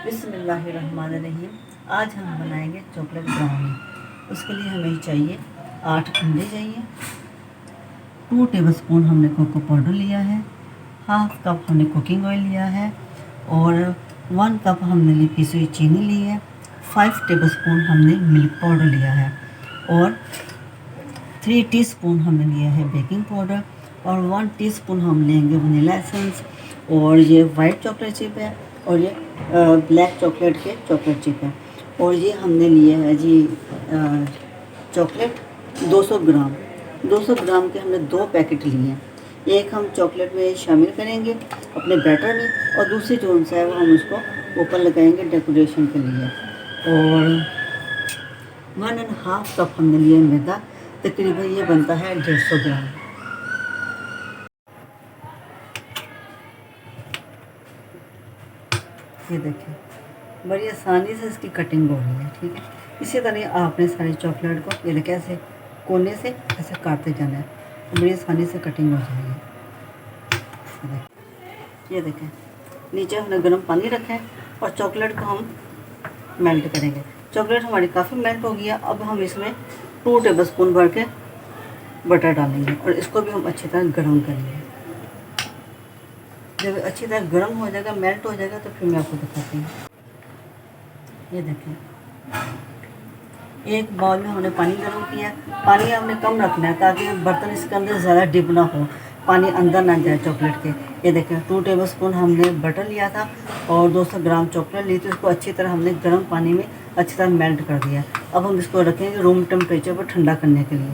बिस्मिल्लाहिर्रहमानिर्रहीम। आज हम बनाएंगे चॉकलेट ब्राउनी। उसके लिए हमें चाहिए 8 अंडे चाहिए, 2 टेबलस्पून हमने कोको पाउडर लिया है, हाफ कप हमने कुकिंग ऑयल लिया है और 1 कप हमने ली पिसी हुई चीनी ली है, 5 टेबलस्पून हमने मिल्क पाउडर लिया है और 3 टीस्पून हमने लिया है बेकिंग पाउडर और 1 टीस्पून हम लेंगे वनीला एसेंस। और ये वाइट चॉकलेट चिप है और ये ब्लैक चॉकलेट के चॉकलेट चिप है। और ये हमने लिए है जी चॉकलेट 200 ग्राम। 200 ग्राम के हमने 2 पैकेट लिए हैं। एक हम चॉकलेट में शामिल करेंगे अपने बैटर में और दूसरी जो सा है वो हम उसको ऊपर लगाएंगे डेकोरेशन के लिए। और 1.5 कप हमने लिए मैदा, तकरीबन ये बनता है 150 ग्राम। ये देखिए बड़ी आसानी से इसकी कटिंग हो रही है, ठीक है। इसी तरह आपने सारी चॉकलेट को ये देखिए ऐसे कोने से ऐसे काटते जाना है, तो बड़ी आसानी से कटिंग हो जाएगी। ये देखें नीचे हमने गर्म पानी रखा है और चॉकलेट को हम मेल्ट करेंगे। चॉकलेट हमारी काफ़ी मेल्ट हो गया। अब हम इसमें 2 टेबलस्पून भर के बटर डालेंगे और इसको भी हम अच्छी तरह गर्म करेंगे। जब अच्छी तरह गर्म हो जाएगा, मेल्ट हो जाएगा, तो फिर मैं आपको दिखाती हूँ। ये देखें एक बाउल में हमने पानी गर्म किया। पानी हमने कम रखना है ताकि बर्तन इसके अंदर ज़्यादा डिप ना हो, पानी अंदर ना जाए चॉकलेट के। ये देखें 2 टेबलस्पून हमने बटर लिया था और 200 ग्राम चॉकलेट ली थी। उसको अच्छी तरह हमने गर्म पानी में अच्छी तरह मेल्ट कर दिया। अब हम इसको रखेंगे रूम टेम्परेचर पर ठंडा करने के लिए।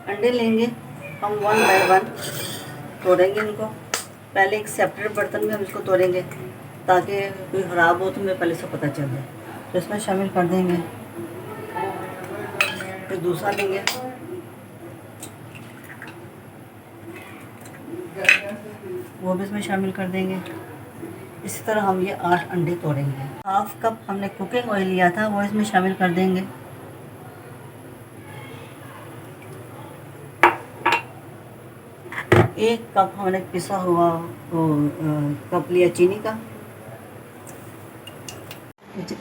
अंडे लेंगे हम 1 बाय 1 तोड़ेंगे इनको। पहले एक सेपरेट बर्तन में हम इसको तोड़ेंगे ताकि कोई ख़राब हो तो हमें पहले से पता चल जाए। तो इसमें शामिल कर देंगे। फिर दूसरा लेंगे, वो भी इसमें शामिल कर देंगे। इसी तरह हम ये 8 अंडे तोड़ेंगे। हाफ कप हमने कुकिंग ऑयल लिया था, वो इसमें शामिल कर देंगे। एक कप हमने पिसा हुआ कप लिया चीनी का।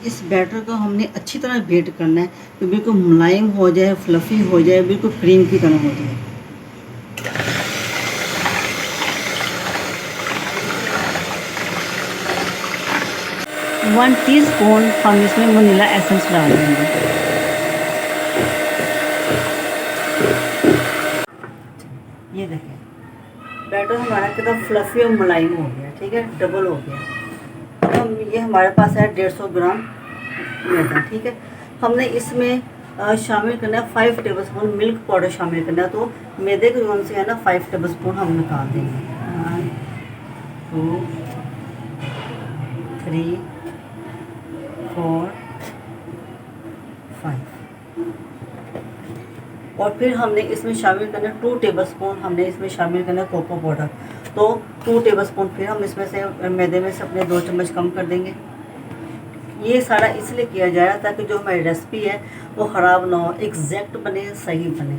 इस बैटर को हमने अच्छी तरह बीट करना है तो बिल्कुल मुलायम हो जाए, फ्लफ़ी हो जाए, बिल्कुल क्रीम की तरह हो जाए। वन टीस्पून हम इसमें वनीला एसेंस डाल देंगे। ये देखें बैटर हमारा कितना फ्लफ़ी और मुलायम हो गया, ठीक है, डबल हो गया। हम ये हमारे पास है 150 ग्राम मैदा, ठीक है। हमने इसमें शामिल करना है 5 टेबलस्पून मिल्क पाउडर शामिल करना है। तो मैदे के जोन से है ना 5 टेबलस्पून हम निकाल देंगे। 1 2 3 4 5 और फिर हमने इसमें शामिल करना 2 टेबलस्पून हमने इसमें शामिल करना कोको पाउडर। तो 2 टेबलस्पून फिर हम इसमें से मैदे में से अपने 2 चम्मच कम कर देंगे। ये सारा इसलिए किया जा रहा है ताकि जो हमारी रेसिपी है वो ख़राब ना हो, एग्जैक्ट बने, सही बने।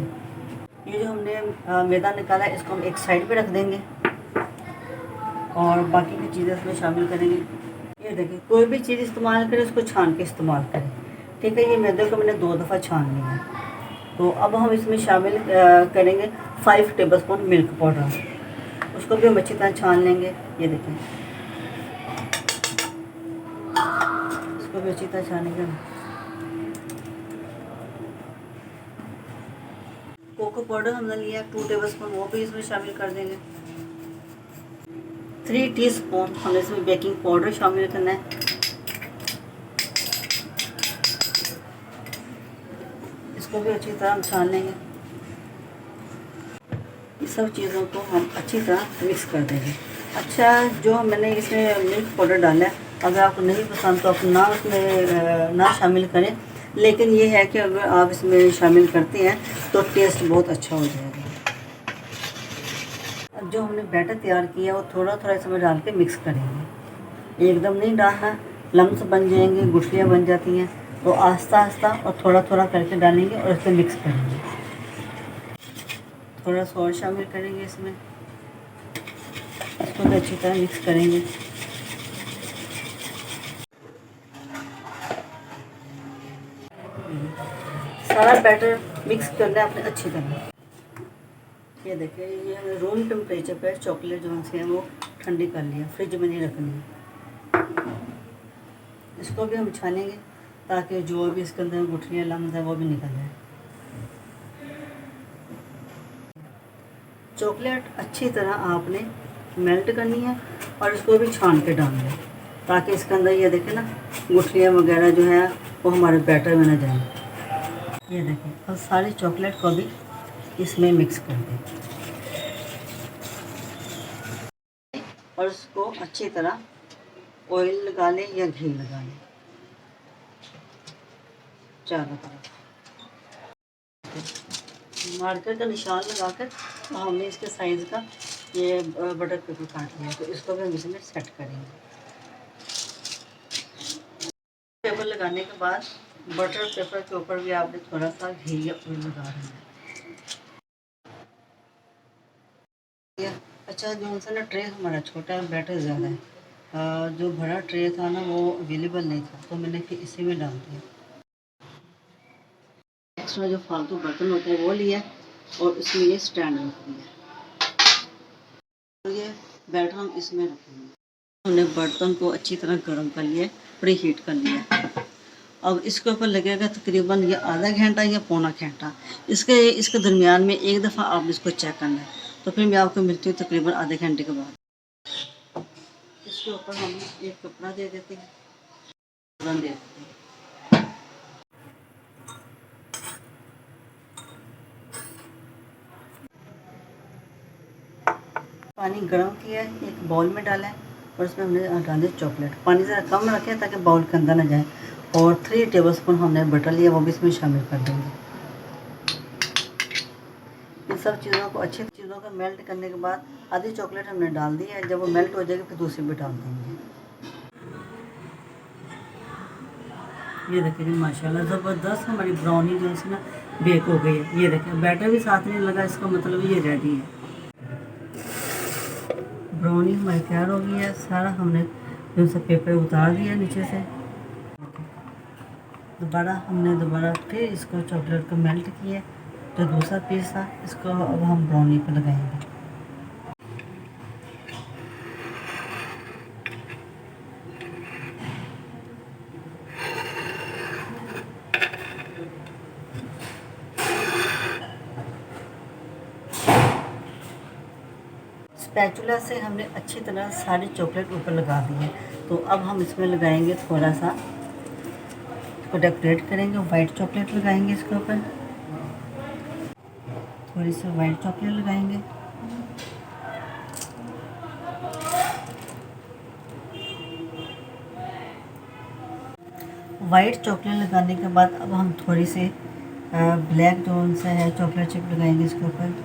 ये जो हमने मैदा निकाला है इसको हम एक साइड पे रख देंगे और बाकी की चीज़ें इसमें शामिल करेंगे। ये देखिए कोई भी चीज़ इस्तेमाल करें उसको छान के इस्तेमाल करें, ठीक है। ये मैदे को मैंने 2 दफ़ा छान लिया है। तो अब हम इसमें शामिल करेंगे 5 टेबलस्पून मिल्क पाउडर। उसको भी हम अच्छी तरह छान लेंगे। ये देखें इसको भी अच्छी तरह छानेंगे। कोको पाउडर हमने लिया 2 टेबलस्पून, वो भी इसमें शामिल कर देंगे। 3 टीस्पून हमने इसमें बेकिंग पाउडर शामिल करना है। इसको भी अच्छी तरह हम छान लेंगे। ये सब चीज़ों को हम अच्छी तरह मिक्स कर देंगे। अच्छा जो मैंने इसमें मिल्क पाउडर डाला है, अगर आपको नहीं पसंद तो आप ना उसमें ना शामिल करें, लेकिन ये है कि अगर आप इसमें शामिल करते हैं तो टेस्ट बहुत अच्छा हो जाएगा। अब जो हमने बैटर तैयार किया वो थोड़ा थोड़ा इसमें डाल के मिक्स करेंगे। एकदम नहीं डालना, लम्स बन जाएंगे, गुठलियाँ बन जाती हैं। तो आहिस्ता आहिस्ता और थोड़ा थोड़ा करके डालेंगे और इसको मिक्स करेंगे। थोड़ा सा और शामिल करेंगे इसमें, इसको भी अच्छी तरह मिक्स करेंगे। सारा बैटर मिक्स करना है अपने अच्छी तरह। ये देखिए, ये हमने रूम टेम्परेचर पर चॉकलेट जो है वो ठंडी कर लिया, फ्रिज में नहीं रखनी है। इसको भी हम छानेंगे ताकि जो भी इसके अंदर गुठलियाँ लम्स है वो भी निकल जाए। चॉकलेट अच्छी तरह आपने मेल्ट करनी है और इसको भी छान के डालना है ताकि इसके अंदर ये देखें ना गुठलियाँ वगैरह जो है वो हमारे बैटर में ना जाए। ये देखें, और सारी चॉकलेट को भी इसमें मिक्स कर दें और इसको अच्छी तरह ऑयल लगा लें या घी लगा लें चारों तरफ। मार्कर का निशान लगाकर तो हमने इसके साइज़ का ये बटर पेपर काट लिया, तो इसको भी हम इसमें सेट करेंगे। पेपर लगाने के बाद बटर पेपर के ऊपर भी आपने थोड़ा सा घी या ऑयल लगा देना है। अच्छा, जो सा ना ट्रे हमारा छोटा है, बैटर ज़्यादा है, जो बड़ा ट्रे था ना वो अवेलेबल नहीं था, तो मैंने फिर इसी में डाल दिया। एक्स्ट्रा जो फालतू बर्तन होते हैं वो लिया और इसमें ये स्टैंड रख दिया। तो ये बैटर हम इसमें रखेंगे। हमने बर्तन को अच्छी तरह गर्म कर लिया, प्री हीट कर लिया। अब इसके ऊपर लगेगा तकरीबन ये आधा घंटा या पौना घंटा। इसके दरमियान में एक दफ़ा आप इसको चेक करना है। तो फिर मैं आपको मिलती हूँ तकरीबन आधे घंटे के बाद। इसके ऊपर हम एक कपड़ा दे देते हैं, दे देते हैं। पानी गर्म किया है, एक बाउल में डाला है और उसमें हमने डाले चॉकलेट। पानी ज़रा कम रखें ताकि बाउल के अंदर ना जाए, और 3 टेबलस्पून हमने बटर लिया, वो भी इसमें शामिल कर देंगे। इन सब चीज़ों को अच्छी चीज़ों को मेल्ट करने के बाद आधी चॉकलेट हमने डाल दी है। जब वो मेल्ट हो जाएगी फिर दूसरी भी डाल देंगे। ये देखिए जी, माशाल्लाह ज़बरदस्त हमारी ब्राउनी जो है ना बेक हो गई है। ये देखिए बैटर भी साथ नहीं लगा, इसका मतलब ये रेडी है। ब्राउनी हमारी तैयार हो गई है। सारा हमने जो सा पेपर उतार दिया नीचे से। दोबारा फिर इसको चॉकलेट को मेल्ट किया, जो दूसरा पीस था इसको अब हम ब्राउनी पर लगाएंगे। स्पैचुला से हमने अच्छी तरह सारी चॉकलेट ऊपर लगा दी है। तो अब हम इसमें लगाएंगे थोड़ा सा, इसको डेकोरेट करेंगे, वाइट चॉकलेट लगाएंगे इसके ऊपर, थोड़ी सी वाइट चॉकलेट लगाएंगे। वाइट चॉकलेट लगाने के बाद अब हम थोड़ी सी ब्लैक जो सा है चॉकलेट चिप लगाएंगे इसके ऊपर।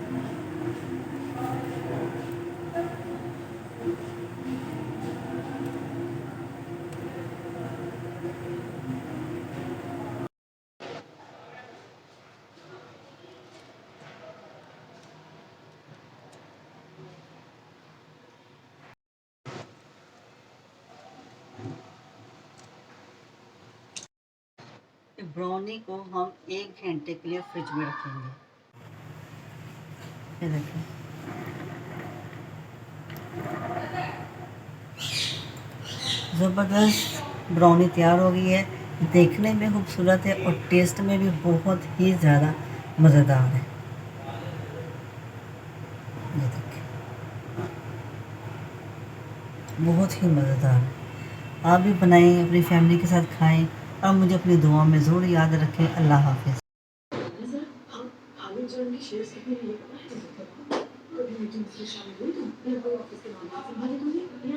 ब्राउनी को हम 1 घंटे के लिए फ्रिज में रखेंगे। ये देखिए, ज़बरदस्त ब्राउनी तैयार हो गई है। देखने में खूबसूरत है और टेस्ट में भी बहुत ही ज़्यादा मज़ेदार है। ये देखिए, बहुत ही मज़ेदार है। आप भी बनाएं, अपनी फैमिली के साथ खाएं और मुझे अपनी दुआ में ज़रूर याद रखें। अल्लाह हाफ़िज़। कभी मीटिंग्स में शामिल हुई तुम? मेरे को ऑफिस के मामले संभाले तुमने?